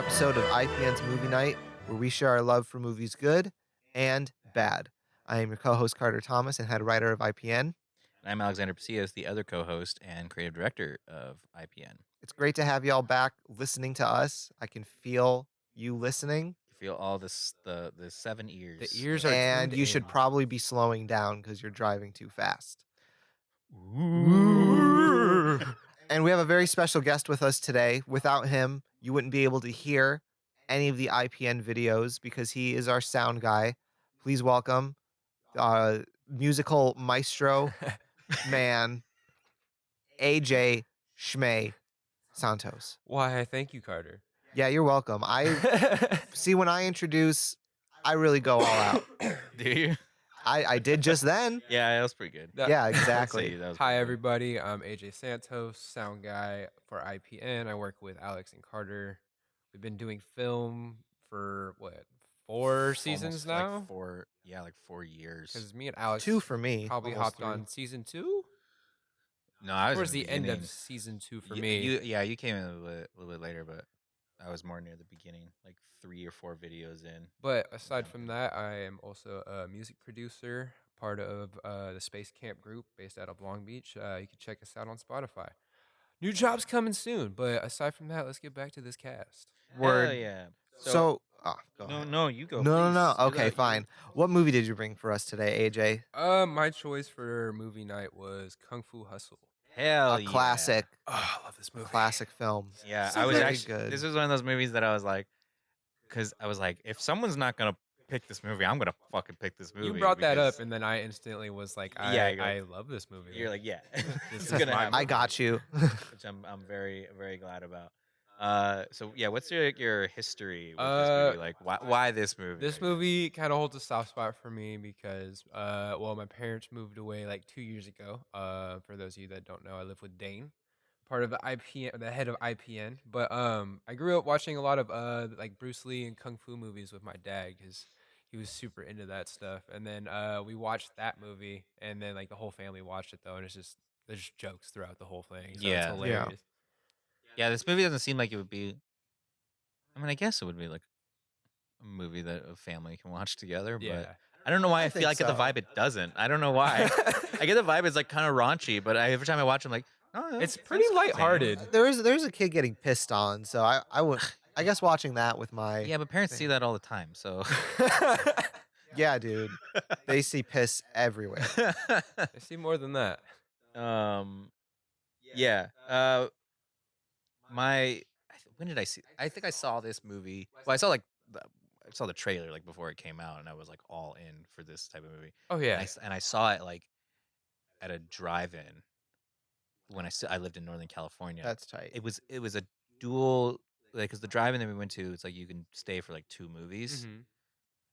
episode of IPN's Movie Night, where we share our love for movies good and bad. I am your co-host Carter Thomas and head writer of IPN. I'm Alexander Pacillas, the other co-host and creative director of IPN. It's great to have y'all back listening to us. I can feel you listening. You feel all this the 7 ears. The ears are And tuned you should in. probably be slowing down because you're driving too fast. Ooh. And we have a very special guest with us today. Without him, you wouldn't be able to hear any of the IPN videos because he is our sound guy. Please welcome musical maestro man, AJ Santos. Why, thank you, Carter. Yeah, you're welcome. I see when I introduce, I really go all out. Do you? I did just then. Yeah, that was pretty good. Yeah, See, exactly. that was Hi, pretty good. everybody. I'm AJ Santos, sound guy for IPN. I work with Alex and Carter. We've been doing film for, four seasons Almost now? Like 4, like 4 years. Because me and Alex 2 for me. probably almost hopped 3. on season 2? No, I was Towards in the end of beginning. season 2 for You- me. You came in a little bit later, but I was more near the beginning, like 3 or 4 videos in. But aside from that, I am also a music producer, part of the Space Camp group based out of Long Beach. You can check us out on Spotify. New jobs coming soon. But aside from that, let's get back to this cast. Word. Hell yeah. So, go no, ahead. no, you go. No, please. You Okay, go. fine. What movie did you bring for us today, AJ? My choice for movie night was Kung Fu Hustle. Hell A yeah. classic, Oh, I love this movie. classic film. Yeah, So I was very actually. good. This was one of those movies that I was like, because I was like, if someone's not gonna pick this movie, I'm gonna fucking pick this movie. You brought that up, because and then I instantly was like, Yeah, you're I like- love this movie. You're like, yeah, This it's is gonna my happen. I got you. Which I'm very very glad about. So yeah, what's your history with this movie? Like, why this movie? This movie kind of holds a soft spot for me because, my parents moved away like 2 years ago. For those of you that don't know, I live with Dane, part of the IPN, the head of IPN. But I grew up watching a lot of like Bruce Lee and kung fu movies with my dad because he was super into that stuff. And then we watched that movie, and then like the whole family watched it though, and there's just jokes throughout the whole thing. So Yeah. it's Yeah. hilarious. Yeah, this movie doesn't seem like it would be. I mean, I guess it would be like a movie that a family can watch together. Yeah. But I don't know why I I feel think like at the so. vibe it doesn't. I don't know why. I get the vibe it's like kind of raunchy, but every time I watch, I'm like, oh, It's that's pretty entertaining. lighthearted. There's a kid getting pissed on, so I would I guess watching that with my Yeah, but parents see that all the time, so. yeah, dude. They see piss everywhere. I see more than that. Yeah. When did I see? I think I saw this movie. Well, I saw I saw the trailer like before it came out, and I was like all in for this type of movie. Oh And yeah. I saw it like at a drive-in when I lived in Northern California. That's tight. It was a dual, like, because the drive-in that we went to, it's like you can stay for like 2 movies. Mhm.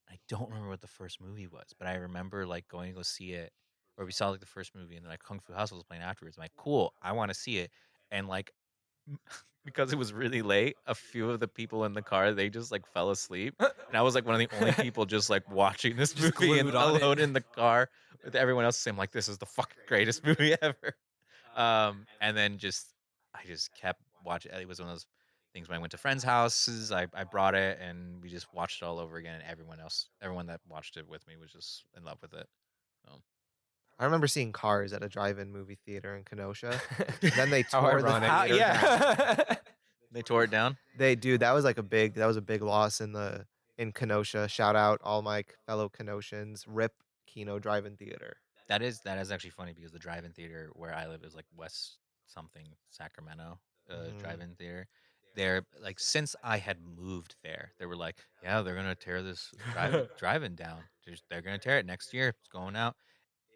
I don't remember what the first movie was, but I remember like going to go see it, or we saw like the first movie, and then like Kung Fu Hustle was playing afterwards. I'm like, cool, I want to see it, and like because it was really late, a few of the people in the car they just like fell asleep, and I was like one of the only people just like watching this Just movie and glued on it. alone in the car with everyone else saying like, this is the fucking greatest movie ever. And then I just kept watching. It was one of those things when I went to friends' houses, I brought it and we just watched it all over again. And everyone that watched it with me was just in love with it. I remember seeing Cars at a drive-in movie theater in Kenosha. Then they How tore the ironic. theater down. Yeah. They tore it down. Dude, that was a big loss in Kenosha. Shout out all my fellow Kenoshians. RIP Kino Drive-In Theater. That is actually funny because the drive-in theater where I live is like West something Sacramento Mhm. drive-in theater. They're like, since I had moved there, they were like, yeah, they're gonna tear this drive-in down. They're gonna tear it next year. It's going out.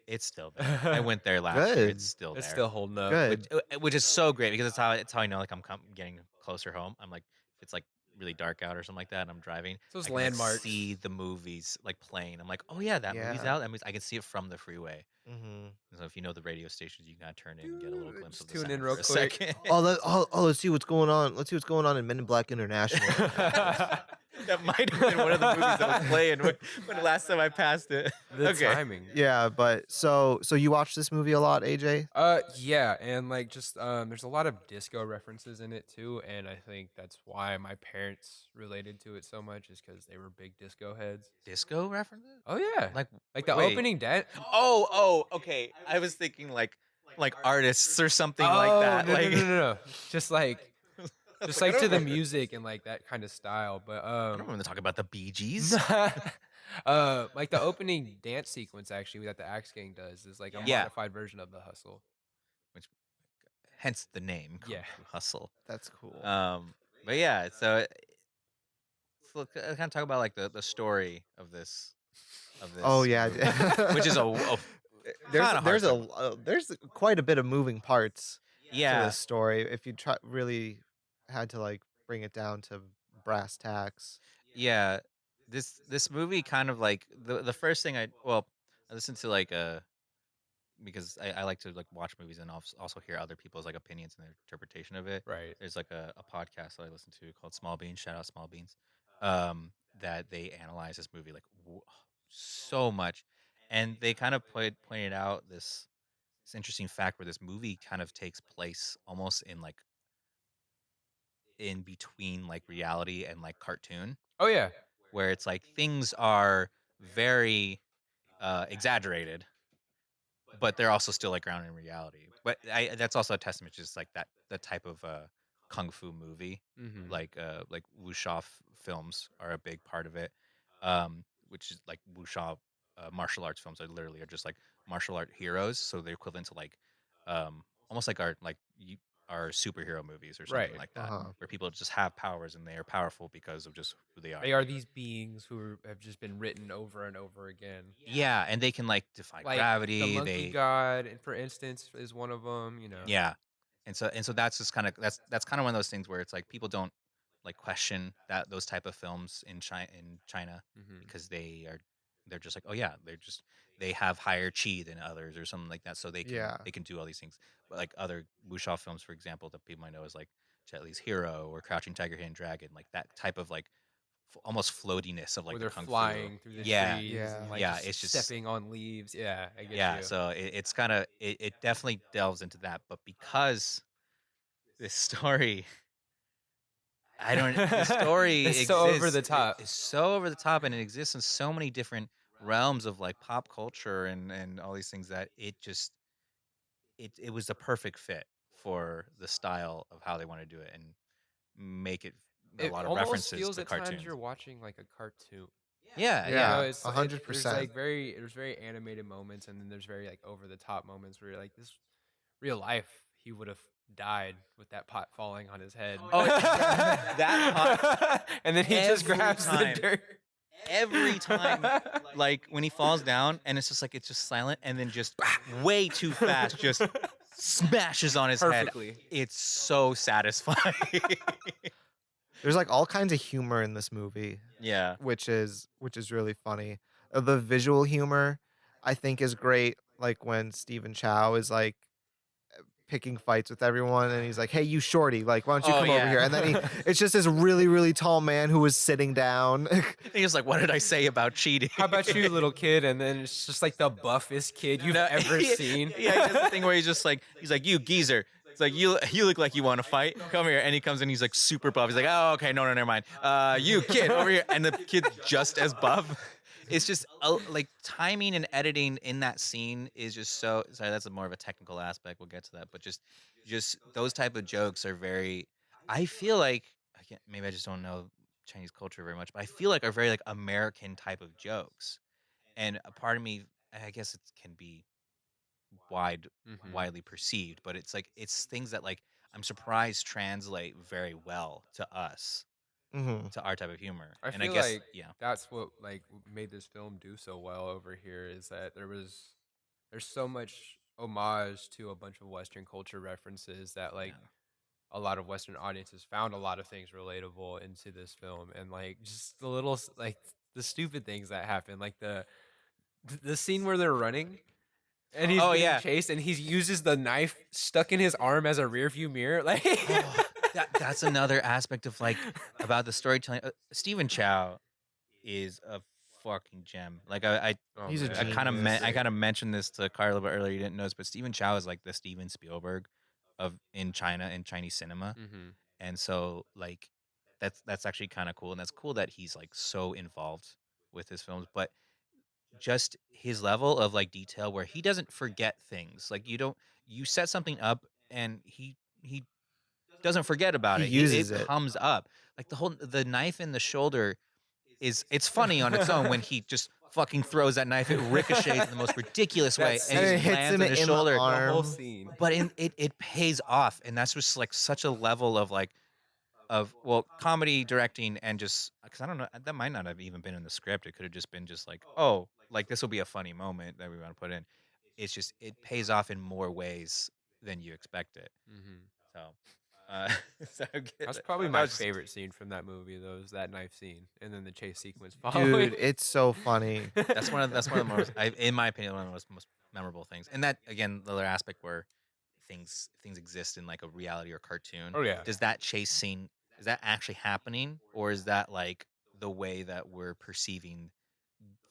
It's still there. I went there last year. Good. It's still It's there. still holding up. Good. Which is so great because it's how I know like I'm getting closer home. I'm like, if it's like really dark out or something like that, and I'm driving. Those I can landmarks. see the movies like playing. I'm like, oh yeah, that movie's Yeah. out. That means I can see it from the freeway. Mm-hmm. So if you know the radio stations, you can kind of turn in and get a little glimpse of Just the tune in center real for a quick. second. Let's see what's going on. Let's see what's going on in Men in Black International. That might have been one of the movies that was playing when the last time I passed it. The Okay. timing. Yeah, but so you watch this movie a lot, AJ? Yeah, and like just there's a lot of disco references in it too, and I think that's why my parents related to it so much is because they were big disco heads. Disco references? Oh yeah, Like, like the wait. opening dance. Oh, okay. I was thinking like artists or something like Oh that. no no Like, no no no, just like I was just like, I like don't to the remember. music and like that kind of style, but I don't want to talk about the Bee Gees. like the opening dance sequence actually that the Axe Gang does is like a Yeah. modified version of the Hustle. Which, hence the name Kung Yeah. Fu Hustle. That's cool. But yeah, so kind of talk about like the story of this Oh yeah, movie, which is a there's kind of hard. there's quite a bit of moving parts to Yeah, this story. If you try really had to like bring it down to brass tacks. yeah. This movie kind of like the first thing I listened to like because I like to like watch movies and also hear other people's like opinions and their interpretation of it. Right. There's like a podcast that I listen to called Small Beans. Shout out Small Beans. That they analyze this movie like so much, and they kind of pointed out this interesting fact where this movie kind of takes place almost in like in between like reality and like cartoon, Oh yeah. where it's like things are very exaggerated, but they're also still like grounded in reality. But that's also a testament to just like that the type of kung fu movie, Mm-hmm. like wuxia films are a big part of it. Which is like wuxia martial arts films are literally are just like martial art heroes, so they're equivalent to like almost like our superhero movies or something Right. like that, Uh-huh. where people just have powers and they are powerful because of just who they are. They are these beings have just been written over and over again. Yeah, and they can like defy Like the gravity. monkey god, and for instance, is one of them. You know. Yeah. And so that's just kind of that's kind of one of those things where it's like people don't like question that those type of films in China Mm-hmm. because they're just like, oh yeah, they have higher chi than others or something like that, so Yeah. they can do all these things. But like other wuxia films, for example, that people might know is like Jet Li's Hero or Crouching Tiger, Hidden Dragon, like that type of like almost floatiness of like Where the they're kung fu. flying through the Yeah, trees Yeah. and like yeah, just it's just stepping on leaves. Yeah, I get yeah. you. So it's kind of it definitely delves into that, but because this story I don't the story It's so over the exists top. is so over the top and it exists in so many different realms of like pop culture and all these things that it was the perfect fit for the style of how they want to do it and make it a It lot of almost references feels to at times cartoons. you're watching like a cartoon. Yeah, You know, yeah. Yeah, it's there's 100%. like there's very animated moments, and then there's very like over the top moments where you're like this real life he would have died with that pot falling on his head. Oh, that pot and then he just every grabs the time. dirt. Every time, like when he falls down and it's just silent and then just way too fast just smashes on his Perfectly. head. It's so satisfying. There's like all kinds of humor in this movie, Yeah. which is really funny. The visual humor I think is great. Like when Stephen Chow is like picking fights with everyone and he's like, "Hey, you shorty, like why don't you Oh come over here?" yeah. And then it's just this really really tall man who was sitting down. He was like, "What did I say about cheating?" How about you, little kid? And then it's just like the buffest kid you've No, ever yeah, seen. Yeah, he does the thing where he's like, you geezer. It's like you look like you want to fight. Come here, and he comes in. He's like super buff. He's like, oh okay, no, never mind. You kid over here, and the kid's just as buff. It's just like timing and editing in that scene is just so. Sorry, that's more of a technical aspect. We'll get to that, but just those type of jokes are very. I feel like I can't. Maybe I just don't know Chinese culture very much, but I feel like are very like American type of jokes, and a part of me, I guess it can be Mhm. widely perceived, but it's like it's things that like I'm surprised translate very well to us, Hmm. to our type of humor. I And I feel guess like yeah. that's what like made this film do so well over here is that there's so much homage to a bunch of Western culture references that like Yeah. a lot of Western audiences found a lot of things relatable into this film, and like just the little like the stupid things that happen, like the scene where they're running and he's Oh getting yeah. chased and he uses the knife stuck in his arm as a rear view mirror, like Oh, that's another aspect of like about the storytelling. Stephen Chow is a fucking gem. Like Oh He's a I man, kind of he's genius. I great. kind of mentioned this to Carla a little bit earlier. You didn't notice, but Stephen Chow is like the Steven Spielberg of in China in Chinese cinema, Mm-hmm. and so like that's actually kind of cool, and that's cool that he's like so involved with his films, but just his level of like detail where he doesn't forget things. Like you set something up and he doesn't forget about He it. uses It it. comes up. Like the knife in the shoulder it's funny on its own when he just fucking throws that knife. It ricochets in the most ridiculous That way and And just it scene, hits lands him on his in the shoulder. the whole arm. scene. But it pays off, and that's just like such a level of like of well comedy directing and just because I don't know that might not have even been in the script. It could have just been just like oh like this will be a funny moment that we want to put in. It's just it pays off in more ways than you expect it. Mm-hmm. So, uh, so That's probably that my was just favorite scene from that movie, though, is that knife scene, and then the chase sequence following. Dude, it's so funny. that's one of the most in my opinion one of the most memorable things. And that again the other aspect where things exist in like a reality or cartoon. Oh yeah. Does that chase scene is that actually happening or is that like the way that we're perceiving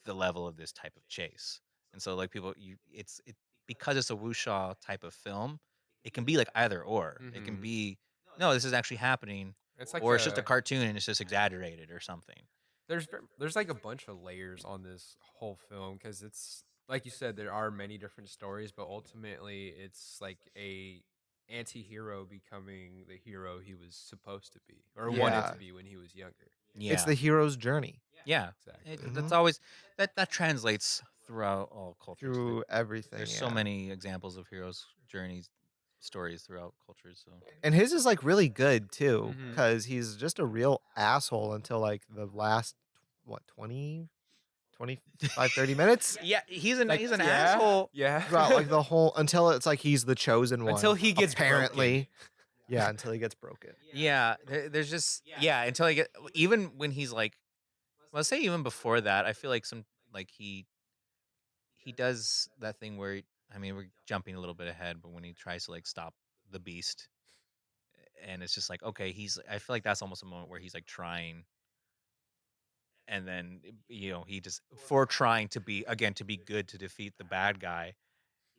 the level of this type of chase? And so like people you it because it's a wuxia type of film, it can be like either or. It can Mm-hmm. be no, this is actually happening, It's like or it's just a a cartoon and it's just exaggerated or something. there's like a bunch of layers on this whole film because it's like you said there are many different stories, but ultimately it's like a anti-hero becoming the hero he was supposed to be or wanted to Yeah. be when he was younger. It's Yeah. the hero's journey Yeah, Exactly. that's hmm always that translates throughout all cultures. through everything. There's so Yeah. many examples of heroes' journeys, stories throughout cultures. So And his is like really good too, Mm-hmm. because he's just a real asshole until like the last, what, 20, 25, 30 minutes? yeah, Like he's an yeah, asshole. yeah. Throughout like the whole, until it's like he's the chosen Until one. he gets broken. Apparently. Yeah, until he gets broken. Yeah, there's just yeah until I get even when he's like, well, let's say even before that, I feel like some like he does that thing where I mean we're jumping a little bit ahead, but when he tries to like stop the beast, and it's just like okay, he's I feel like that's almost a moment where he's like trying and then you know he just for trying to be again to be good to defeat the bad guy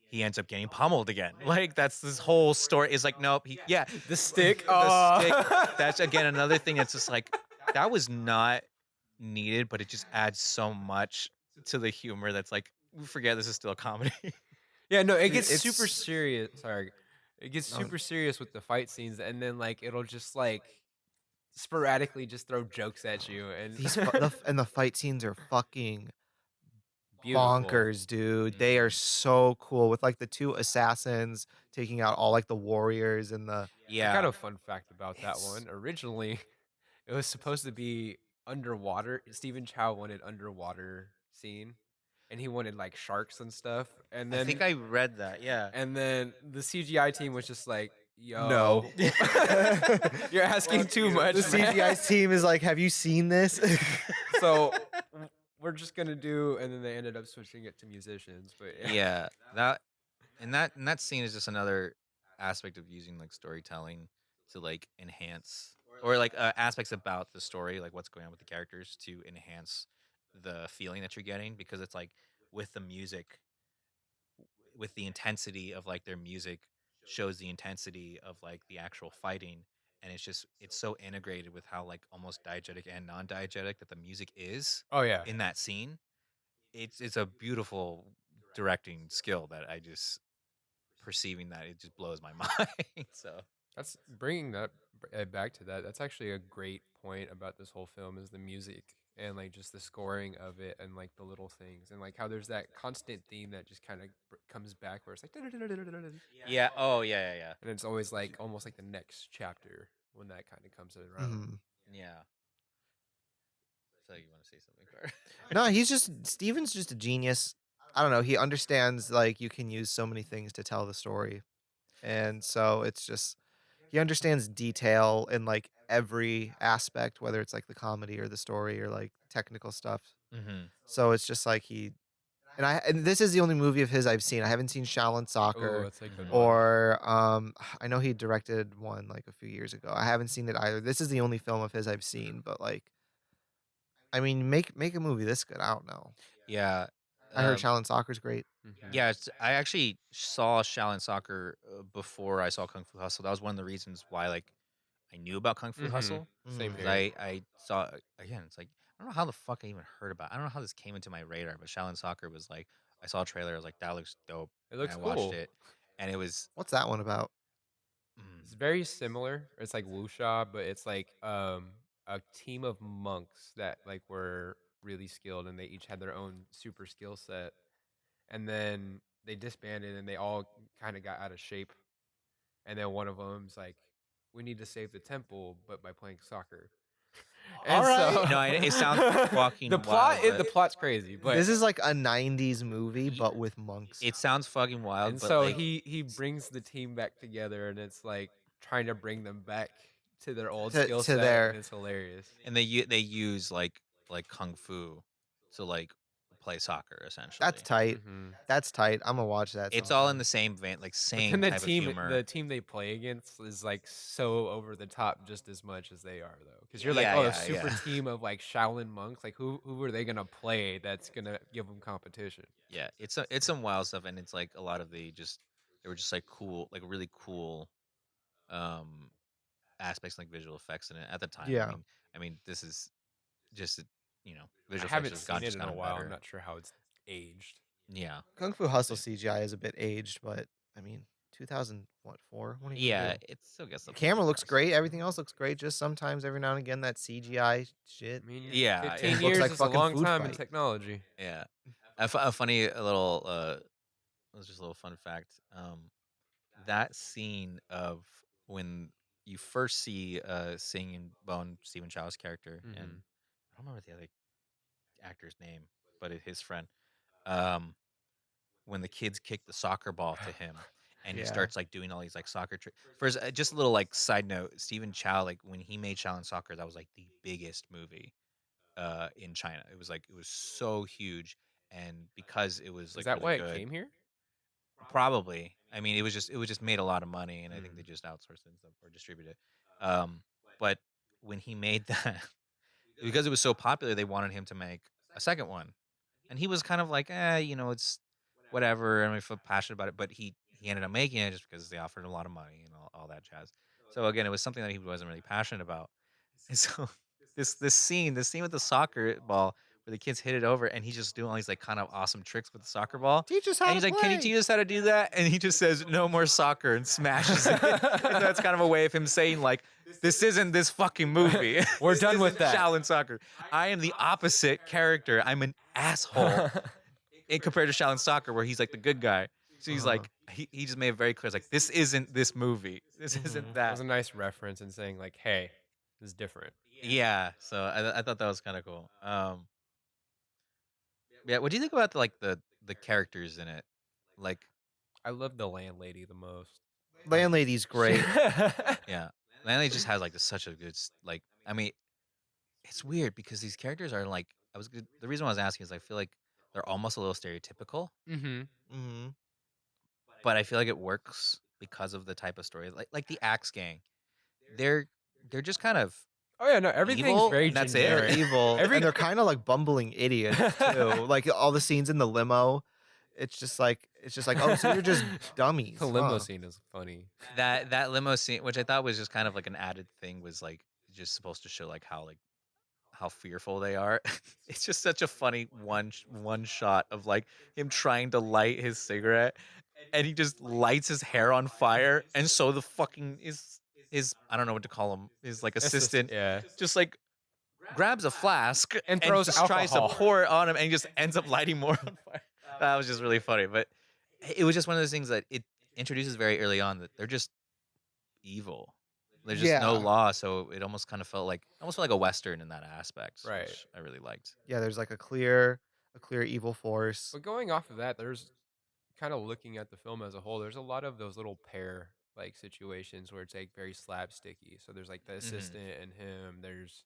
he ends up getting pummeled again like that's this whole story is like nope he yeah The stick. the stick Oh. that's again another thing that's just like that was not needed but it just adds so much to the humor that's like we forget this is still a comedy. Yeah, no, it Dude, gets super it's serious. Sorry. It gets no, super serious with the fight scenes and then like it'll just like sporadically just throw jokes at you and and the fight scenes are fucking beautiful. bonkers, dude. They are Mhm. so cool with like the two assassins taking out all like the warriors and the I got Yeah, a fun fact about that it's one. Originally, it was supposed to be underwater. Stephen Chow wanted underwater scene and he wanted like sharks and stuff. I think I read that, yeah. And then the CGI team was just like, no. "Yo, you're asking Fuck too you. The much, man." CGI team is like, "Have you seen this?" So we're just gonna do, and then they ended up switching it to musicians. But yeah, Yeah, and that scene is just another aspect of using like storytelling to like enhance or like aspects about the story, like what's going on with the characters to enhance the feeling that you're getting because it's like with the music, with the intensity of like their music shows the intensity of like the actual fighting and it's just it's so integrated with how like almost diegetic and non-diegetic that the music is oh yeah, in that scene. It's a beautiful directing skill that I just perceiving that it just blows my mind. So that's bringing that back to that. That's actually a great point about this whole film is the music and like just the scoring of it and like the little things and like how there's that constant theme that just kind of comes back where it's like and yeah, oh yeah. it's always like almost like the next chapter when that kind of comes around. Mhm. Yeah. So you want to say something, Car? No, he's just Steven's just a genius. I don't know. He understands like you can use so many things to tell the story, and so it's just he understands detail in like every aspect, whether it's like the comedy or the story or like technical stuff. Hmm. So it's just like he And this is the only movie of his I've seen. I haven't seen Shaolin Oh, Soccer that's a good Mhm. one. or I know he directed one like a few years ago. I haven't seen it either. This is the only film of his I've seen, but like I mean make a movie this good. I don't know. Yeah. I heard Um, Shaolin Soccer's great. Mhm. yeah, I actually saw Shaolin Soccer before I saw Kung Fu Hustle. That was one of the reasons why like I knew about Kung Fu Mhm. Hustle Same Mhm. because here. I saw again. It's like I don't know how the fuck I even heard about. I don't know how this came into my radar, but Shaolin Soccer was like I saw a trailer. I was like, that looks dope, It and looks I watched cool. it, and it was What's that one about? It's mm, very similar. It's like wuxia, but it's like a team of monks that like were really skilled and they each had their own super skill set. And then they disbanded and they all kind of got out of shape. And then one of them's like, we need to save the temple, but by playing soccer. All And right. so no, it sounds the fucking plot wild, is but the plot's crazy, but This is like a 90s movie y- but with monks. it sounds fucking wild, and but so like he brings the team back together and it's like trying to bring them back to their old skill To set and their it's hilarious. and they use like kung fu to like play soccer That's essentially. tight. Mhm. That's tight. I'm gonna watch that It's all in sometime. the same vein, like But then same type of humor. the team they play against is like so over the top just as much as they are though. Because you're like, Yeah, oh, a yeah, super yeah. team of like Shaolin monks. Like who are they gonna play that's gonna give them competition? Yeah, it's some wild stuff, and it's like a lot of the just they were just like cool, like really cool um aspects like visual effects in it at the time. Yeah. I mean, this is just I visual effects haven't just seen got it just in a gotten while. I'm better. not sure how it's aged. Yeah, Kung Fu Hustle same. CGI is a bit aged, but I mean, 2000 what 4? What are you gonna Yeah, do? it still gets The the point camera looks across. great. Everything else looks great. Just sometimes, every now and again, that CGI shit I mean, Yeah, 15 looks years like is a fucking long food time in fight. technology. yeah. A funny little it was just a little fun fact. That scene of when you first see Sing and Bone, Stephen Chow's character, and Hmm. I don't remember the other actor's name, but his friend. Um, when the kids kick the soccer ball to him, and he Yeah. starts like doing all these like soccer tricks. First, just a little like side note: Stephen Chow, like when he made Shaolin Soccer, that was like the biggest movie in China. It was so huge, and because it was Is like that really why it good, came here? probably. I mean, it was just made a lot of money, and I think they Mm. just outsourced it and stuff or distributed it. But when he made that, because it was so popular, they wanted him to make a second one, and he was kind of like, it's whatever, and I feel passionate about it. But he ended up making it just because they offered a lot of money and all that jazz. So again, it was something that he wasn't really passionate about. And so this scene with the soccer ball where the kids hit it over and he's just doing all these like kind of awesome tricks with the soccer ball. Teach us how And to he's like, "Can you play. teach us how to do that?" And he just says, "No more soccer," and smashes it. And that's kind of a way of him saying like, "This isn't this fucking movie. We're This done with isn't that. Shaolin Soccer. I am the opposite character. I'm an asshole in compared to Shaolin Soccer, where he's like the good guy." So he's Uh-huh. like, he just made it very clear. It's like, this isn't this movie. This isn't Mhm. That was that. a nice reference and saying like, "Hey, this is different." Yeah. So I thought that was kind of cool. Yeah. What do you think about the characters in it? Like, I love the landlady the most. Like, Landlady's great. yeah, Lanley just has like such a good like. I mean, it's weird because these characters are like. The reason why I was asking is I feel like they're almost a little stereotypical, mhm. Mhm. but I feel like it works because of the type of story. Like the Axe Gang, they're they're just kind of Oh yeah, no, everything's evil, very and that's They're it. generic. evil and Every they're kind of like bumbling idiots too. Like all the scenes in the limo, it's just like, "Oh, so you're just the dummies, limo huh?" scene is funny. That limo scene, which I thought was just kind of like an added thing, was like just supposed to show like how fearful they are. It's just such a funny one shot of like him trying to light his cigarette, and he just lights his hair on fire, and so the fucking is I don't know what to call him, his like It's just assistant, yeah, just like grabs a flask and and throws just tries to alcohol. pour it on him, and he just ends up lighting more on fire. That was just really funny, but it was just one of those things that it introduces very early on that they're just evil. There's just no Yeah. law, so it almost felt like a western in that aspect, Right. which I really liked. Yeah, there's like a clear evil force. But going off of that, there's kind of looking at the film as a whole. There's a lot of those little pair like situations where it's like very slapsticky. So there's like the Hmm. assistant and him. There's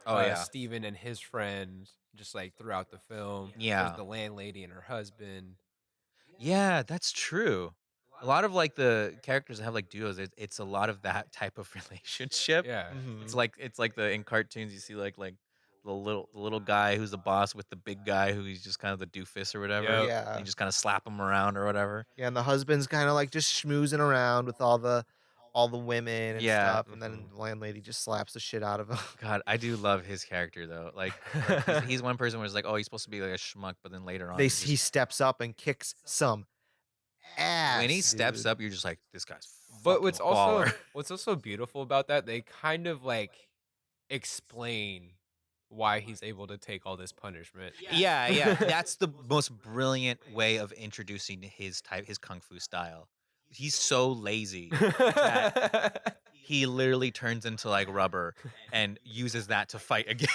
Oh yeah, Stephen and his friends, just like throughout the film. There's yeah, the landlady and her husband. yeah. That's true. A lot of like the characters that have like duos, it's a lot of that type of relationship. Yeah. Mhm. It's like the in cartoons you see like the little guy who's the boss with the big guy who he's just kind of the doofus or whatever. Yep. And you Yeah. just kind of slap him around or whatever. Yeah, and the husband's kinda, like, just schmoozing around with all the women and Yeah. stuff, and then the landlady just slaps the shit out of him. God, I do love his character though. Like he's one person where it's like, oh, he's supposed to be like a schmuck, but then later on, He steps up and kicks some when he ass, steps dude. up, you're just like, this guy's But fucking baller. what's also beautiful about that, they kind of like explain why he's able to take all this punishment. Yeah, yeah. That's the most brilliant way of introducing his kung fu style. He's so lazy that he literally turns into like rubber and uses that to fight again.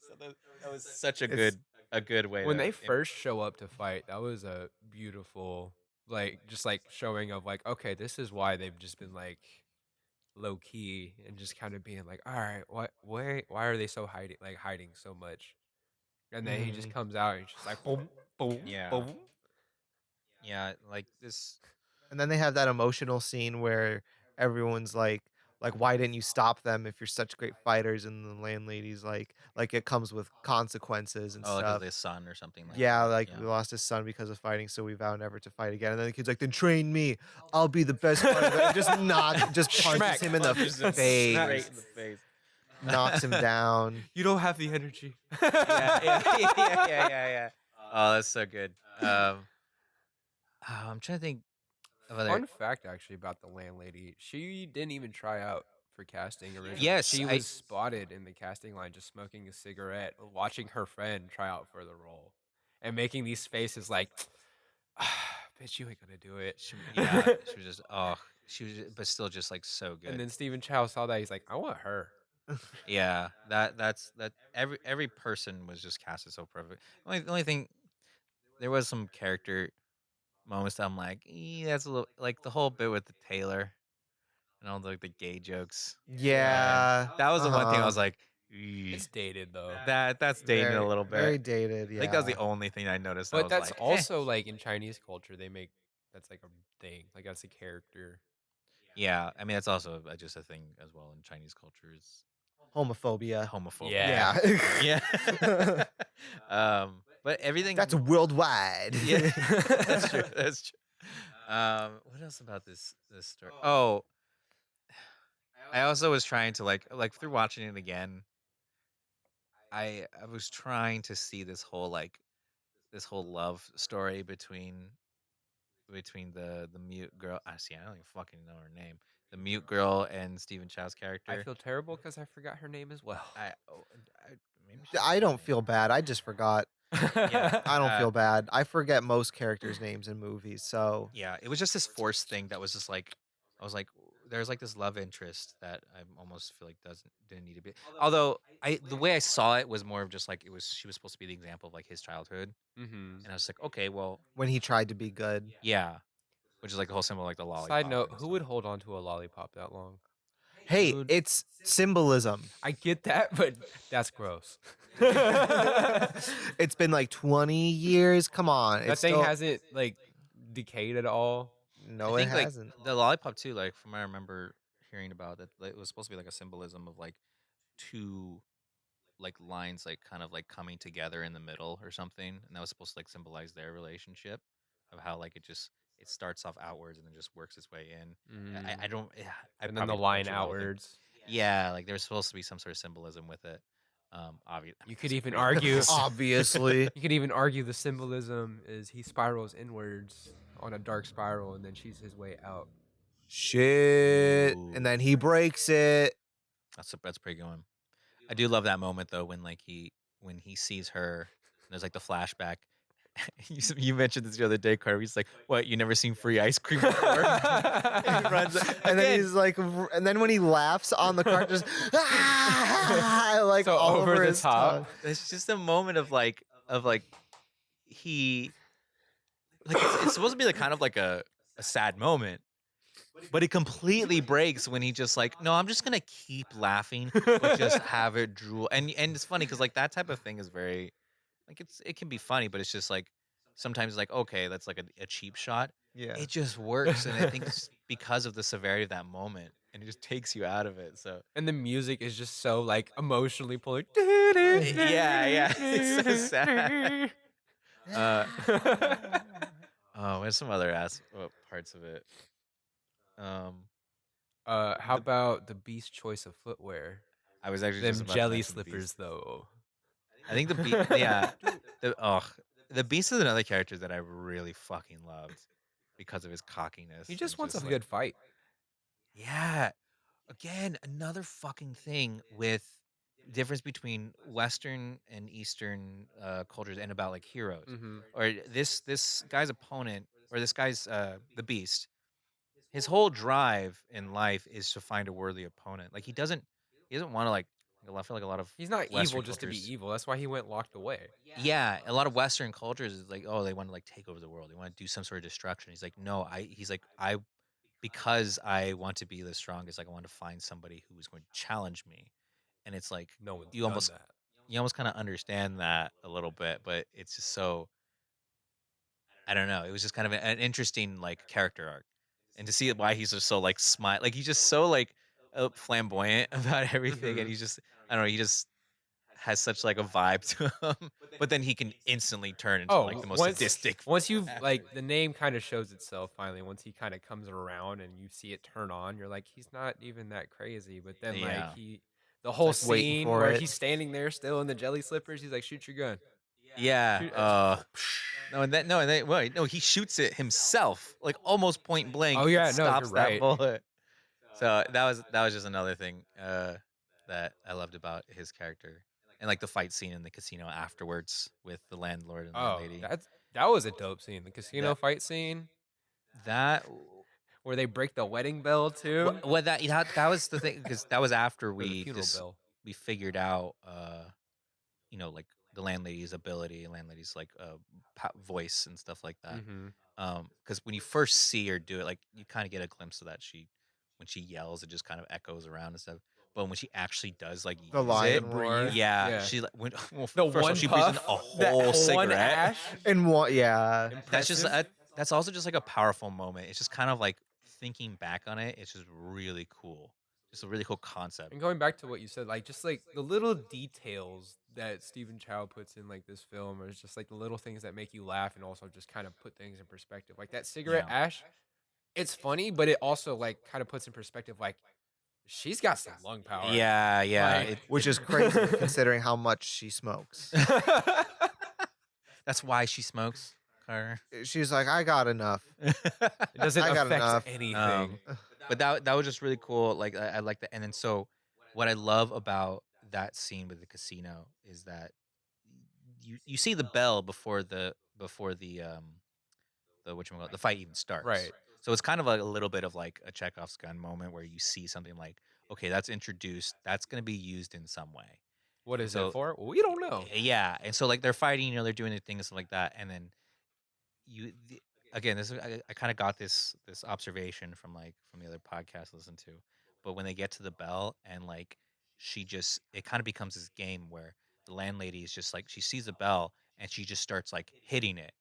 So that was such It's a good way When to they first show up to fight, that was a beautiful, like, just like showing of like, okay, this is why they've just been like low key and just kind of being like, all right, why are they so hiding so much? And then he just Mhm. comes out and he's just like, boom, boom, yeah. boom. Yeah, like this. And then they have that emotional scene where everyone's like, "Why didn't you stop them if you're such great fighters?" And the landlady's like, "It comes with consequences and Oh, because stuff." of his son or something like Yeah, that. like, Yeah. "We lost his son because of fighting, so we vow never to fight again." And then the kid's like, "Then train me. I'll be the best fighter." And just punches Schmack. him in the Punches him face, straight in the face. knocks him down. You don't have the energy. Yeah, yeah. Oh, that's so good. I'm trying to think of other. Fun fact, actually, about the landlady: she didn't even try out for casting originally. Yes, She I. was spotted in the casting line just smoking a cigarette, watching her friend try out for the role, and making these faces like, "Bitch, you ain't gonna do it." Yeah, she was just. Oh, but still just like so good. And then Stephen Chow saw that, he's like, "I want her." Yeah, that. Every person was just casted so perfect. The only thing, there was some character moments that I'm like, that's a little like the whole bit with the tailor and all the gay jokes. Yeah, Yeah, That was the one thing I uh-huh. was like, it's dated though. that's dating a little bit. Very dated, I think that was yeah. the only thing I noticed. I But was that's like, also like in Chinese culture, they make that's like a thing, like that's a character. yeah. I mean, that's also just a thing as well in Chinese culture is Homophobia. homophobia. Yeah. Yeah. Yeah. But everything. That's worldwide. Yeah, that's true. That's true. What else about this story? Oh, I also was trying to like through watching it again. I was trying to see this whole love story between the mute girl. I see. I don't even fucking know her name. The mute girl and Stephen Chow's I character. feel terrible because I forgot her name as well. I maybe she I said her don't name. feel bad. I just forgot. Yeah. I don't feel bad. I forget most characters' names in movies, so Yeah, it was just this forced thing that was just like I was like there's like this love interest that I almost feel like didn't need to be. Although the way I saw it was more of just like she was supposed to be the example of like his childhood, Mm-hmm. and I was like, okay, well, when he tried to be good. yeah, which is like the whole symbol, like the lollipop. Side note: and who stuff. would hold on to a lollipop that long? Hey, Dude. it's symbolism. I get that, but that's gross. It's been like 20 years. Come on. That It's thing still hasn't like decayed at all. No, I it think like hasn't. the lollipop too. Like from what I remember hearing about it, like, it was supposed to be like a symbolism of like two like lines like kind of like coming together in the middle or something, and that was supposed to like symbolize their relationship of how like it starts off outwards and then just works its way in. I don't. Yeah, I And then the probably line butchered the whole thing. outwards. Yeah, like there's supposed to be some sort of symbolism with it. Obviously, You could even argue. Obviously. You could even argue the symbolism is he spirals inwards on a dark spiral, and then she's his way out. Shit. Ooh. And then he breaks it. That's pretty good one. I do love that moment though when he sees her. And there's like the flashback. You mentioned this the other day, Carter. He's like, "What? You never seen free ice cream before?" And he runs. And then Again, he's like, and then when he laughs on the car, just like So all over over the his top. tongue. it's just a moment of he like it's supposed to be like kind of like a sad moment, but it completely breaks when he just like, no, I'm just gonna keep laughing, but just have it drool. And it's funny because like that type of thing is very like it can be funny, but it's just like sometimes like okay, that's like a cheap shot. Yeah. It just works, and I think it's because of the severity of that moment, and it just takes you out of it. So And the music is just so like emotionally pulling. yeah, yeah, it's so sad. Uh, oh, there's some other parts of it. Um, How the about the Beast choice of footwear? I was actually just Them about to jelly mention the beast. slippers, though. I think yeah, the beast is another character that I really fucking loved because of his He cockiness and just wants a just like good fight. yeah. Again, another fucking thing with difference between Western and Eastern cultures and about like heroes. Mm-hmm. Or this guy's opponent or this guy's the beast. His whole drive in life is to find a worthy opponent. Like he doesn't want to like I feel like a lot of He's not evil Western just to cultures. be evil. That's why he went locked away. Yeah, a lot of Western cultures is like, oh, they want to like take over the world. They want to do some sort of destruction. He's like, no, he's like, I because I want to be the strongest, like I want to find somebody who is going to challenge me. And it's like No one's you done almost that. you almost kind of understand that a little bit, but it's just so I don't know. It was just kind of an interesting like character arc, and to see why he's just so like smile, like he's just so like flamboyant about everything, and Mm-hmm. he's just I don't know. He just has such like a vibe to him, but then he can instantly turn into like Oh, the most once sadistic once you've like actor. the name kind of shows itself finally. Once he kind of comes around and you see it turn on, you're like, he's not even that crazy. But then like Yeah, the It's whole like waiting scene for where it. he's standing there still in the jelly slippers, he's like, shoot your gun, yeah. shoot. No, and then wait, no, he shoots it himself, like almost point Oh blank, and yeah, no, you're stops that right. bullet. So that was just another thing that I loved about his character, and like the fight scene in the casino afterwards with the landlord and Oh, landlady. that was a dope scene. The casino That fight scene that where they break the wedding bell too. what that was the thing because that was after Or the funeral bell. we figured out like the landlady's ability, landlady's like voice and stuff like that. Mm-hmm. Because when you first see her do it, like you kind of get a glimpse of that when she yells, it just kind of echoes around and stuff. But when she actually does like The use it, lion Breathe. roar. yeah, Yeah. she like well, The first of all one she breathes in puff, a that whole one cigarette. ash. And what? Yeah. That's just Impressive. that's also just like a powerful moment. It's just kind of like thinking back on it, it's just really cool. Just a really cool concept. And going back to what you said, like just like the little details that Stephen Chow puts in like this film, or it's just like the little things that make you laugh and also just kind of put things in perspective. Like that cigarette Yeah. ash, it's funny, but it also like kind of puts in perspective like she's got some lung power. Yeah, yeah. Like, Which is crazy considering how much she smokes. That's why she smokes, Carter. She's like, I got enough. it doesn't I got affect enough. anything. But that was just really cool. Like I like that. And then so what I love about that scene with the casino is that you see the bell before the the fight even starts. Right. So it's kind of like a little bit of like a Chekhov's gun moment where you see something like, okay, that's introduced, that's going to be used in some way. What And is it so for? We don't know. yeah, and so like they're fighting, they're doing their thing and stuff like that, and then again, I kind of got this observation from from the other podcast I listened to, but when they get to the bell and like she just it kind of becomes this game where the landlady is just like she sees the bell and she just starts like hitting it.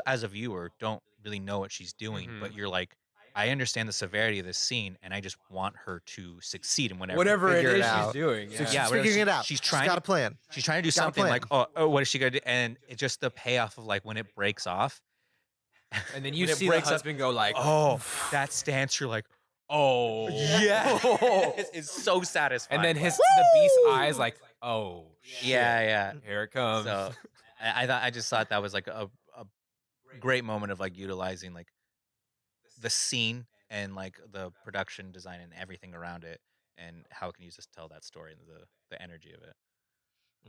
As a viewer don't really know what she's doing, Mm-hmm. but you're like, I understand the severity of this scene, and I just want her to succeed in Whatever it Figure it is she's out. doing. So Yeah. she's Yeah, whatever figuring it out. she's She's trying got to a plan. she's trying to do Got a something like, plan. what is she gonna do? And it's just the payoff of like when it breaks off. And then you when it see the breaks up, husband go like, oh, that stance, you're like, oh, yeah. It's so satisfying. and then the beast's eyes like, oh shit. yeah. Here it comes. So I just thought that was like a great moment of like utilizing like the scene and like the production design and everything around it and how it can use to tell that story and the energy of it.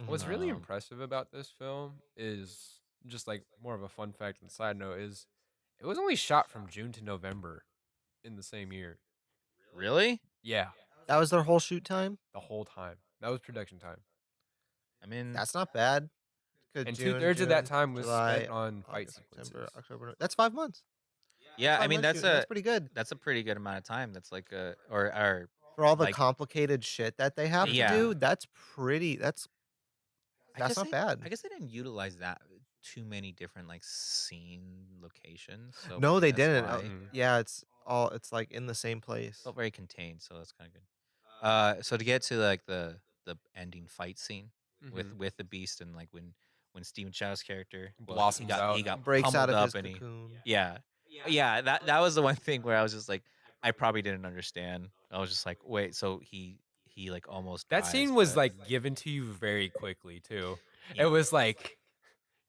What's really Um, impressive about this film is just like more of a fun fact and side note is it was only shot from June to November in the same year. really? Yeah, That was their whole shoot time. the whole time. That was production time. I mean, That's not bad. Good. And June, 2/3 of that June, time was July, spent on fight August, September, sequences. October. That's 5 months. Yeah, I time mean went to, and that's pretty good that's a pretty good amount of time. That's like a or for all the like complicated shit that they have to yeah. do. That's pretty. I That's guess not they bad. I guess they didn't utilize that too many different like scene locations, so No, maybe they that's didn't. why. Mhm. Yeah, it's like in the same place. Felt very contained, so that's kind of good. So to get to like the ending fight scene Mhm. with the beast and like when Stephen Chow's character, well, Blossoms he out. got Breaks out pummeled of up his and he cocoon. yeah. Yeah, that was the one thing where I was just like I probably didn't understand. I was just like, wait, so he like almost That dies, scene was but like given to you very quickly too. It yeah. was like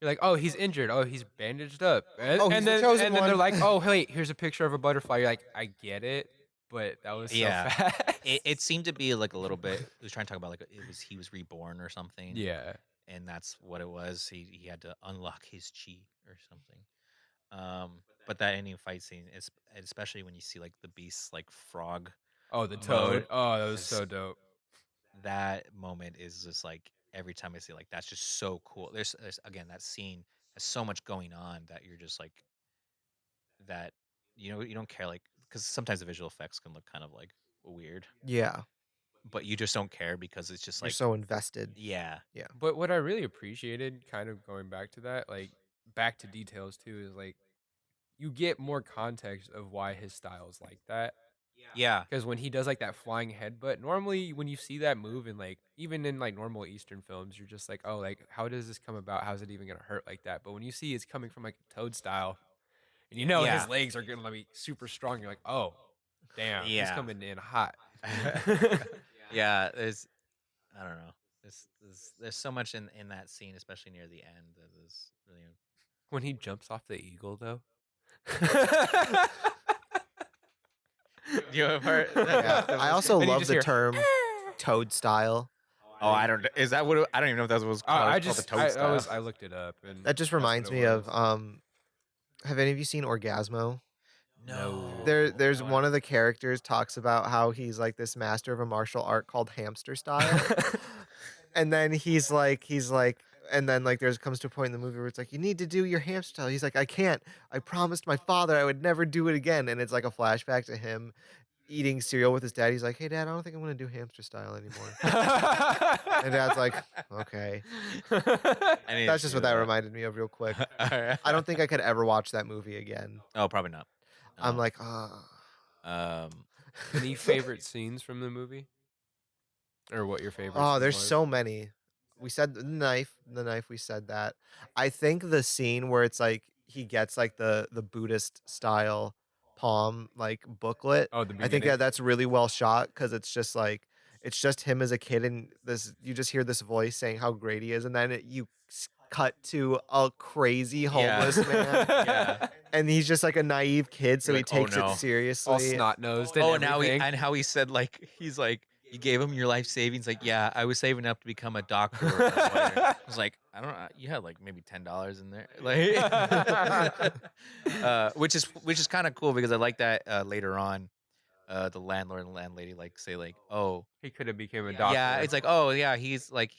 you're like, "Oh, he's injured. Oh, he's bandaged up." And, Oh, he's and the then chosen and then they're one. like, "Oh, wait, here's a picture of a butterfly." You're like, "I get it, but that was so Yeah. fast." It seemed to be like a little bit. It was trying to talk about like he was reborn or something, Yeah. and that's what it was. He had to unlock his chi or something. But that ending fight scene is especially when you see like the beast's like frog Oh, the mode toad. Oh, that was is so dope. that moment is just like every time I see like that's just so cool. There's again that scene has so much going on that you're just like that you don't care like because sometimes the visual effects can look kind of like weird, Yeah, but you just don't care because it's just you're like so invested. yeah. Yeah. But what I really appreciated, kind of going back to that, like back to details too, is like you get more context of why his style is like that. Yeah. Because when he does like that flying headbutt, normally when you see that move in like even in like normal Eastern films, you're just like, oh, like how does this come about? How's it even gonna hurt like that? But when you see it's coming from like a toad style, and you know Yeah. his legs are gonna be super strong, you're like, oh, damn, he's Yeah. coming in hot. Yeah, there's I don't know. There's so much in that scene, especially near the end, that is really. When he jumps off the eagle, though. You have heard Yeah. that I was also And you love just the hear. term toad style. Oh, I don't. Is that what? I don't even know if that's what was called. I It's called the just toad style. I looked it up and That just that's what reminds it me of was. have any of you seen Orgasmo? No. There's No, one of the characters talks about how he's like this master of a martial art called hamster style. And then he's like and then like there's comes to a point in the movie where it's like you need to do your hamster style. He's like I can't. I promised my father I would never do it again. And it's like a flashback to him eating cereal with his dad. He's like, "Hey dad, I don't think I'm going to do hamster style anymore." And dad's like, "Okay." I need to That's just see what that that. reminded me of real quick. Alright. I don't think I could ever watch that movie again. Oh, probably not. I'm No. like, "Ah." Um. Any favorite scenes from the movie? Or what your favorite Oh, scene there's was? so many. We said the knife, we said that. I think the scene where it's like he gets like the Buddhist style palm like booklet. Oh, the I think beginning? that's really well shot because it's just like it's just him as a kid and this you just hear this voice saying how great he is and then cut to a crazy Yeah. homeless man Yeah. and he's just like a naive kid so You're he like, oh takes it no. All seriously. snot nosed and Oh, now everything. how he said like he's like you gave him your life savings. Like, yeah, I was saving up to become a doctor or a lawyer. I was like, I don't know. You had like maybe $10 in there, like, which is kind of cool because I like that later on. The landlord and landlady like say like, oh, He could have became a yeah, doctor. it's like, oh yeah, he's like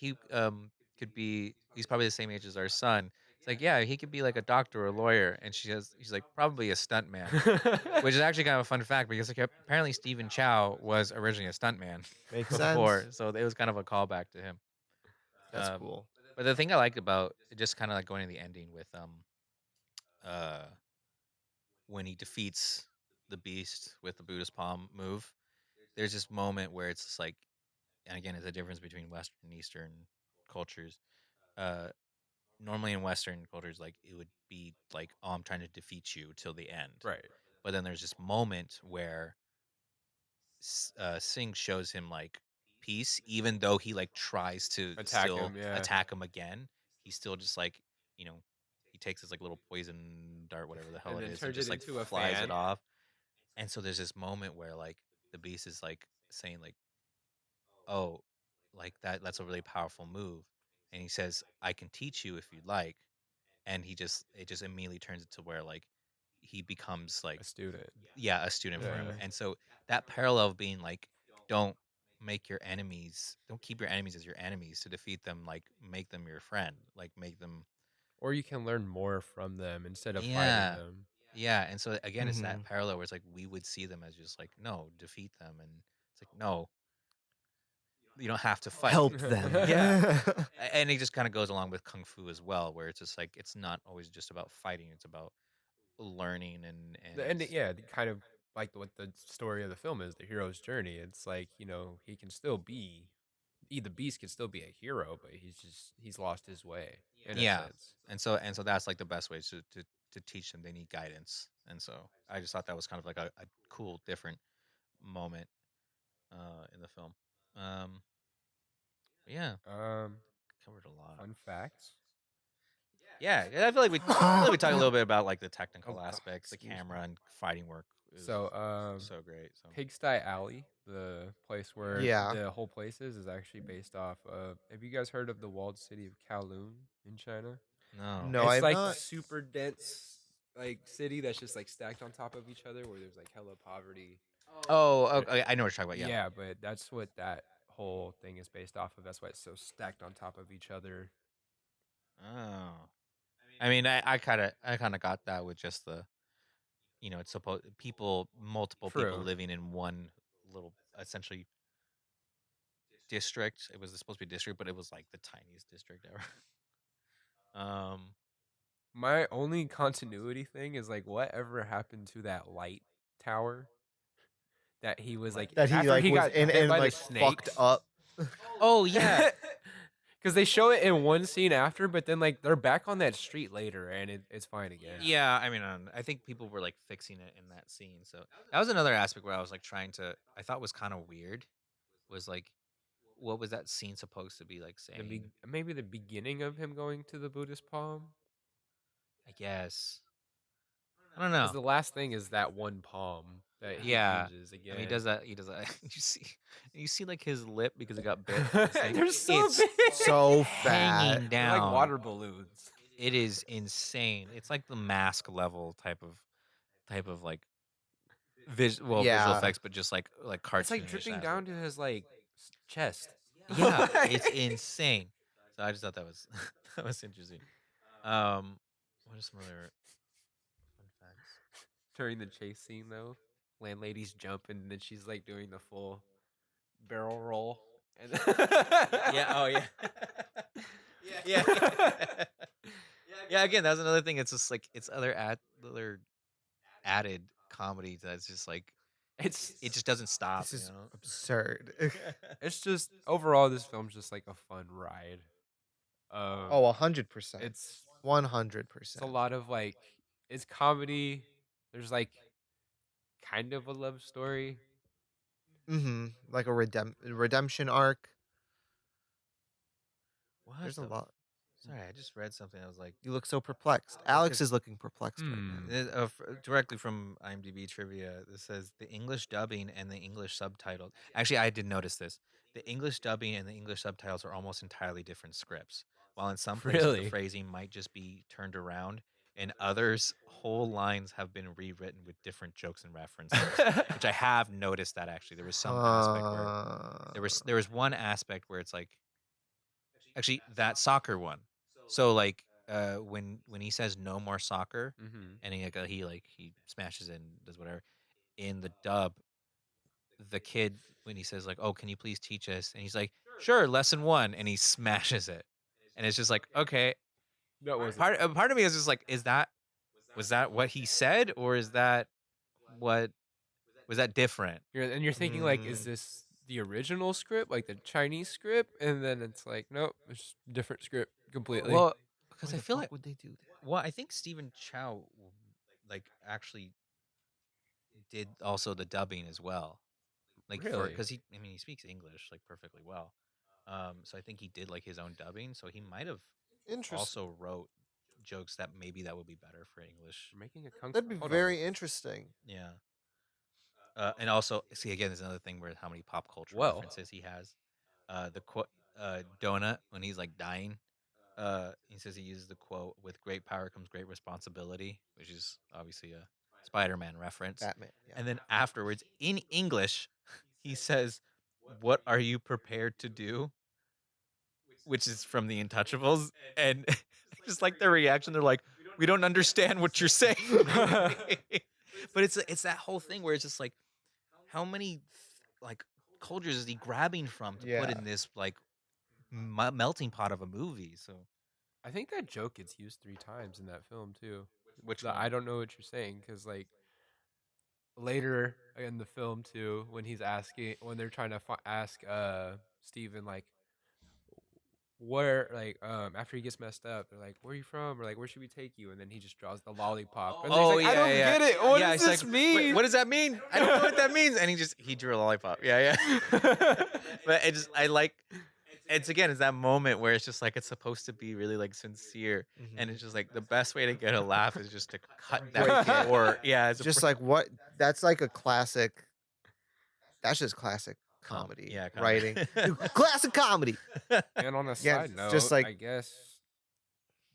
could be he's probably the same age as our son. It's like, yeah, he could be like a doctor or a lawyer, and she's like probably a stunt man, which is actually kind of a fun fact because like apparently Stephen Chow was originally a stuntman Makes before, sense. so it was kind of a callback to him. That's Um, cool. but the thing I liked about just kind of like going to the ending with uh when he defeats the beast with the Buddhist palm move, there's this moment where it's just like, and again, it's a difference between Western and Eastern cultures. Uh, Normally in Western cultures, like it would be like, oh, I'm trying to defeat you till the end. Right. But then there's this moment where Singh shows him like peace, even though he like tries to Attack still him, yeah. attack him again. He's still just like, you know, he takes his like little poison dart, whatever the hell And it then is, and turns it just like into a flies fan. it off. And so there's this moment where like the beast is like saying like, oh, like that's a really powerful move. And he says, I can teach you if you'd like. And it just immediately turns it to where like he becomes like A student. yeah, a student for him. Yeah. And so that parallel of being like, don't make your enemies, don't keep your enemies as your enemies to defeat them, like make them your friend, like make them Or you can learn more from them instead of fighting yeah. them. Yeah, and so again, it's that Mhm. parallel where it's like we would see them as just like, no, defeat them, and it's like, no, you don't have to fight. Help them. Yeah, and it just kind of goes along with kung fu as well, where it's just like it's not always just about fighting; it's about learning Yeah, kind of like what the story of the film is, the hero's journey. It's like, he can still be the beast can still be a hero, but he's lost his way in a yeah, sense. and so that's like the best way to teach them. They need guidance, and so I just thought that was kind of like a cool, different moment in the film. Um, but yeah, Um, covered a lot. Fun facts. Yeah, I feel like we talked a little bit about like the technical Oh God, aspects, the excuse me. camera and fighting work is So, so great. So Pigsty Alley, the place where Yeah. the whole place is actually based off of. Have you guys heard of the walled city of Kowloon in China? no. No, It's I've like not. super dense, like city that's just like stacked on top of each other, where there's like hella poverty. Oh, Uh, okay, I know what you're talking about. Yeah. Yeah, but that's what that whole thing is based off of. That's why it's so stacked on top of each other. Oh, I mean, I kind of got that with just it's supposed multiple people True. living in one little essentially district. It was supposed to be district, but it was like the tiniest district ever. um, My only continuity thing is like whatever happened to that light tower that he was like, like That he after like he was got in bit and by the like fucked snakes. up. oh yeah, Because they show it in one scene after, but then like they're back on that street later, and it's fine again. yeah. I mean, I think people were like fixing it in that scene. So that was another aspect where I was like I thought was kind of weird. Was like, what was that scene supposed to be like saying? Maybe the beginning of him going to the Buddhist palm, I guess I don't because know. the last thing is that one palm that he Yeah. uses I mean, he again. does that. He does that. You see, like his lip because he got bit by the snake. They're so It's big. So fat. hanging They're like down. water balloons. It is insane. It's like the mask level type of like visual Yeah. effects, but just like It's like cartoonish dripping down aspect. to his like chest. Yeah, it's insane. So I just thought that was that was interesting. What are some other fun facts? During the chase scene though, landlady's jumping and then she's like doing the full barrel roll. And Yeah. Oh yeah. Yeah. Yeah. Again, that's another thing. It's just like it's other added comedy that's just like it's it just doesn't stop. This is absurd. it's just overall this film's just like a fun ride. Um, Oh, 100%. it's it's a 100%. lot of like it's comedy. There's like kind of a love story. Mhm. Like a redemption arc. What There's a the? lot. Sorry, I just read something. I was like, You look so perplexed. Alex is looking perplexed right now. directly from IMDb trivia. This says the English dubbing and the English subtitles. Actually, I did notice this. The English dubbing and the English subtitles are almost entirely different scripts. While in some places the Really? phrasing might just be turned around, in others, whole lines have been rewritten with different jokes and references. Which I have noticed that actually there was some aspect where there was one aspect where it's like actually that soccer one. So like when he says no more soccer Mm-hmm. and he smashes it and does whatever in the dub, the kid when he says like, "Oh, can you please teach us?" and he's like, "Sure, lesson 1," and he smashes it. And it's just like, okay, That wasn't. part of me is just like, was that what he said or is that what was that different? You're thinking like, is Mm, this the original script, like the Chinese script? And then it's like, nope, it's different script completely. Well, because why I the feel fuck like would they do that? well, I think Stephen Chow like actually did also the dubbing as well. Like for Really? because he speaks English like perfectly well. So I think he did like his own dubbing. So he might have Interesting. also wrote jokes that maybe that would be better for English. We're making a kung That'd be hold on. very interesting. Yeah. And also see again, there's another thing where how many pop culture Well, references he has. The quote donut when he's like dying. He says he uses the quote, "With great power comes great responsibility," which is obviously a Spider-Man reference. Batman. Yeah. And then afterwards, in English, he says, "What are you prepared to do?" Which is from The Untouchables, and just like their reaction, they're like, We don't understand what you're saying. But it's that whole thing where it's just like, how many like cultures is he grabbing from to put Yeah. in this like melting pot of a movie? So I think that joke gets used 3 times in that film too. which The one? I don't know what you're saying because like later in the film too, when he's asking when they're trying to ask Steven like where like after he gets messed up, they're like, "Where are you from?" or like, "Where should we take you?" And then he just draws the lollipop, and then he's Oh like, "I yeah, don't yeah, get it. What yeah. does It's this like, mean?" what does that mean? I don't know what that means. And he drew a lollipop. Yeah, yeah. But I like it's again it's that moment where it's just like it's supposed to be really like sincere, and it's just like the best way to get a laugh is just to cut Break that it. core. Yeah, it's Just like what? That's like a classic. That's just classic comedy yeah, writing. Classic comedy. And on a Yeah, side it's just note, like I guess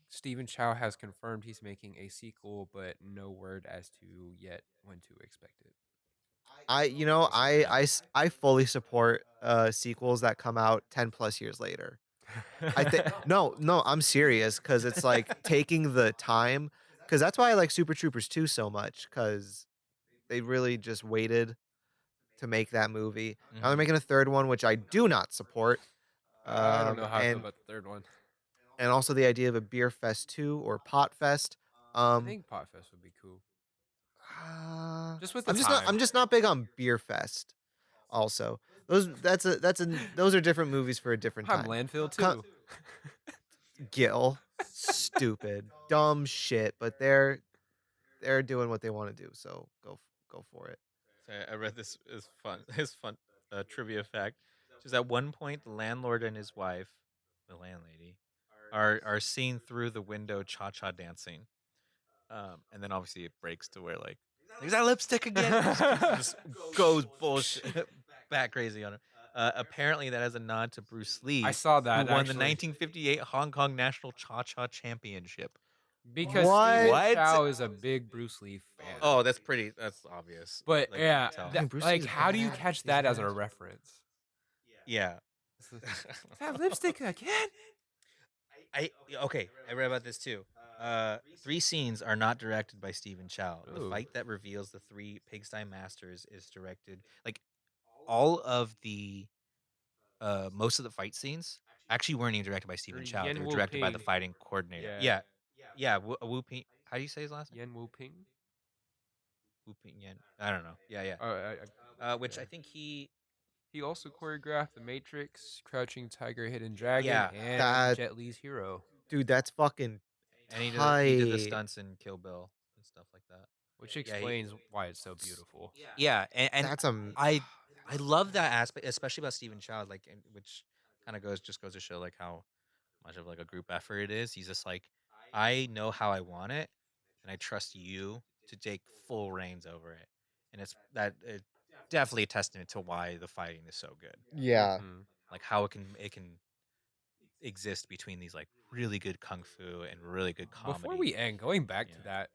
Stephen Chow has confirmed he's making a sequel, but no word as to yet when to expect it. I fully support sequels that come out 10 plus years later. I think no, I'm serious because it's like taking the time because that's why I like Super Troopers 2 so much because they really just waited to make that movie. Now they're Mhm. making a third one, which I do not support. I don't know how I feel And about the third one. also the idea of a beer fest 2 or pot fest. I think Potfest would be cool. Uh, Just with the time. I'm just not big on beer fest. Also, those are different movies for a different I'm time. landfill Co- too. Gil, stupid, dumb shit, but they're doing what they want to do, so go for it. So I read this is fun. His fun trivia fact. Just at one point, the landlord and his wife, the landlady, are seen through the window cha cha dancing. And then obviously it breaks to where like, is that lipstick again? Just goes bullshit back crazy on him. Apparently that is a nod to Bruce Lee. I saw who that, won the actually. 1958 Hong Kong National Cha Cha Championship. Because What? Stephen What? Chow is a big Bruce Lee fan. Oh, that's obvious. But Like, you yeah, can tell. I mean, Bruce like Lee's how do you bad. catch He's that as a bad. reference? Yeah. Is that lipstick again? Okay, I read about this too. 3 scenes are not directed by Stephen Chow. The Ooh. fight that reveals the 3 pigsty masters is directed like all of the most of the fight scenes actually weren't even directed by Stephen Chow. Yen They were Wu directed by the Ping. fighting coordinator. Yeah. Yeah. Wu Ping. How do you say his last name? Yen Wu Ping. Wu Ping Yan. I don't know. Yeah. Which yeah. I think he. He also choreographed The Matrix, Crouching Tiger, Hidden Dragon, Yeah. and That- Jet Li's Hero, Dude, that's fucking And he did the tight. stunts in Kill Bill and stuff like that. which explains why it's so beautiful. Yeah, and That's I love that aspect, especially about Stephen Chow, like, which kind of goes to show like how much of like a group effort it is. He's just like, I know how I want it, and I trust you to take full reins over it, and it's definitely a testament to why the fighting is so good, yeah. Mhm. like how it can exist between these like really good kung fu and really good comedy. Before we end, going back to Yeah.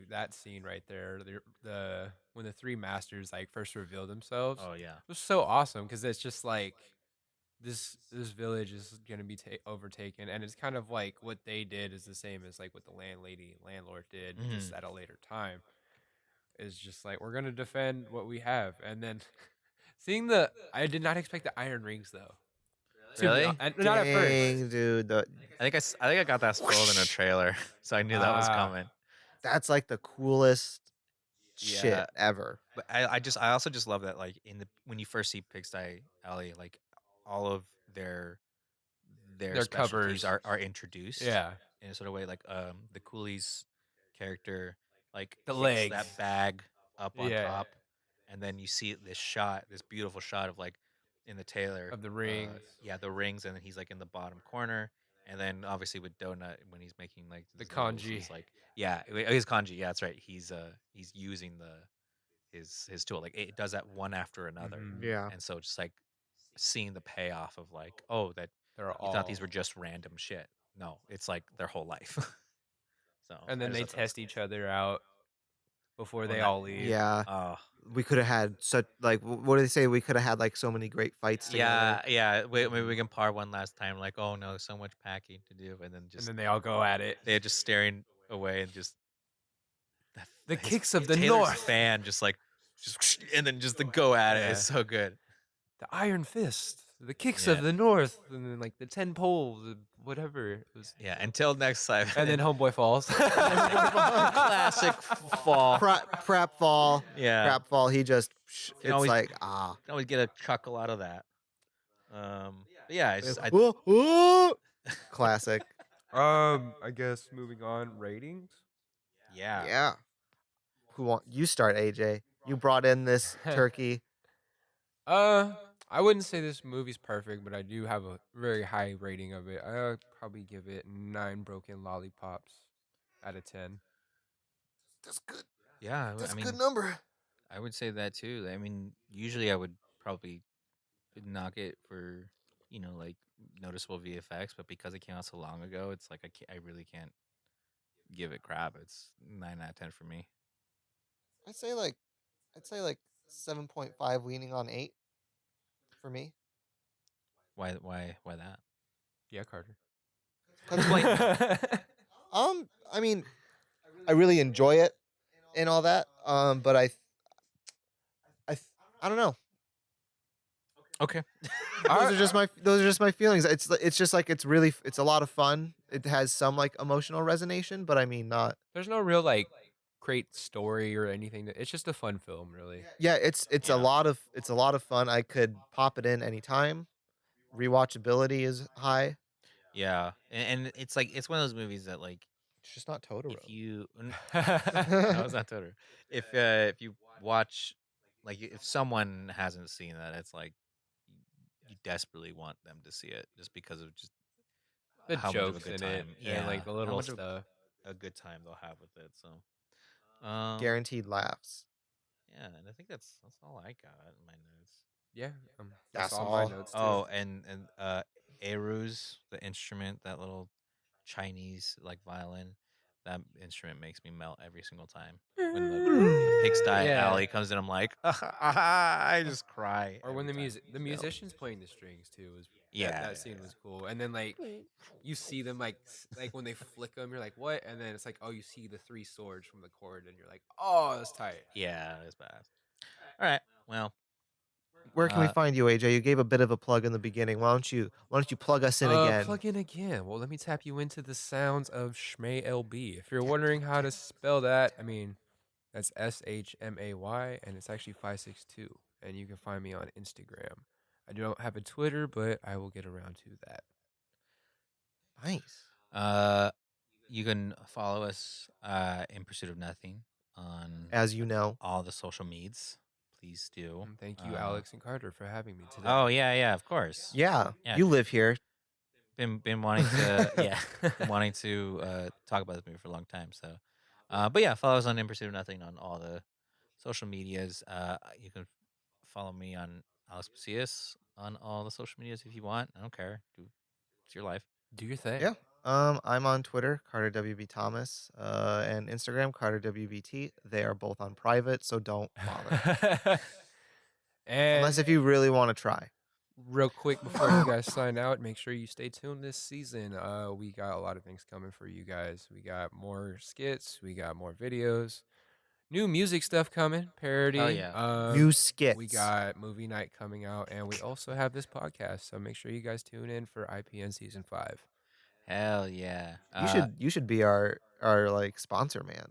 that scene right there, the when the 3 masters like first reveal themselves, Oh yeah, it was so awesome because it's just like this village is gonna be overtaken, and it's kind of like what they did is the same as like what the landlord did, just at a later time. Is just like we're gonna defend what we have, and then seeing I did not expect the iron rings though. To be Really? not at first. Dang, dude. I think I got that spoiled in a trailer, so I knew that was Ah. coming. That's like the coolest shit Yeah. ever. But I also just love that like when you first see Pigsty Alley, like all of their Their specialties covers. are introduced. Yeah. In a sort of way, like the Cooley's character like The kicks legs. that bag up on Yeah. top, and then you see this beautiful shot of like in the tailor Of the rings. yeah, the rings, and then he's like in the bottom corner, and then obviously with Donut when he's making like The his noodles, kanji. he's like his kanji. Yeah, that's right. He's using his tool, like it does that one after another. Mhm. Yeah. And so just like seeing the payoff of like, oh, that They're you all thought these were just random shit. No, it's like their whole life. So and I then just they thought that was test each other out before they that- all leave. Yeah. Oh We could have had such like what do they say? We could have had like so many great fights together. yeah. Maybe we can par one last time. Like, oh no, so much packing to do, and then And just then they all go at it. they're just staring away and just The his- kicks of the Taylor's North. fan just and then just the go at it Yeah. is so good. The Iron Fist, the kicks Yeah. of the North, and then like the 10 poles, whatever. It was, Yeah, until next time. and then Homeboy falls. Classic fall. Prep fall. Yeah. Crap fall. He just. Can It's always- like You can always get a chuckle out of that. But yeah, Whoa, whoa. Classic. I guess moving on, ratings. yeah. Yeah. Who want you start, AJ? You brought in this turkey. I wouldn't say this movie's perfect, but I do have a very high rating of it. I'd probably give it 9 broken lollipops out of 10. That's good. Yeah, That's I a mean, good number. I would say that too. I mean, usually I would probably knock it for like noticeable VFX, but because it came out so long ago, it's like I really can't give it crap. It's 9 out of 10 for me. I'd say like 7.5 leaning on 8 for me. Why that? Yeah, Carter. I mean, I really enjoy it and all that. But I don't know. Okay. Those are just my feelings. It's just like it's a lot of fun. It has some like emotional resonation, but I mean not. There's no real like great story or anything. It's just a fun film, really. Yeah, it's Yeah. a lot of fun. I could pop it in anytime. Rewatchability is high. Yeah, and it's like it's one of those movies that like It's just not Totoro. if you no, it's not Totoro. If you watch like if someone hasn't seen that, it's like you desperately want them to see it just because of just The how much of a jokes good in time. it, and like the how little much of stuff. a good time they'll have with it. So, Guaranteed laughs. yeah, and I think that's all I got in my notes. Yeah, That's all my all. notes too. Oh, and erus, the instrument, that little Chinese like violin, that instrument makes me melt every single time. When the pigsty Yeah. alley comes in, I'm like, I just cry. Or when every the time. musicians playing the strings too was Yeah, that scene was cool. And then like you see them like when they flick them, you're like what? And then it's like oh you see the 3 swords from the chord, and you're like oh that's tight. Yeah, it's bad. All right, well, Where can we Uh, find you, AJ? You gave a bit of a plug in the beginning. Why don't you plug us in again? Plug in again. Well, let me tap you into the sounds of Shmay LB. If you're wondering how to spell that, I mean that's SHMAY, and it's actually 562. And you can find me on Instagram. I don't have a Twitter, but I will get around to that. Nice. you can follow us in Pursuit of Nothing on As you know. all the social medias. Please do. And thank you, Alex and Carter, for having me today. Oh yeah, of course. Yeah. Yeah. You live here. Been wanting to wanting to talk about this movie for a long time. So, but yeah, follow us on In Pursuit of Nothing on all the social medias. You can follow me on Alex Pacillas on all the social medias if you want. I don't care. It's your life. Do your thing. Yeah. I'm on Twitter, Carter WB Thomas, and Instagram, Carter WBT. They are both on private, so don't bother. And Unless if you really want to try. real quick before you guys sign out, make sure you stay tuned this season. We got a lot of things coming for you guys. We got more skits, we got more videos, new music stuff coming, parody. Oh, yeah. New skits. We got movie night coming out, and we also have this podcast. So make sure you guys tune in for IPN season 5. Hell yeah. You should be our like sponsor man.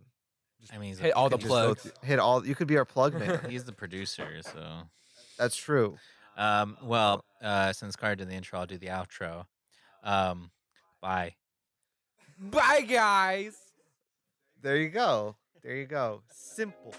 I mean, Hit all the Just go plugs. hit all. You could be our plug man. he's the producer, so. That's true. Well, since Carter did the intro, I'll do the outro. Bye. Bye, guys. There you go. Simple.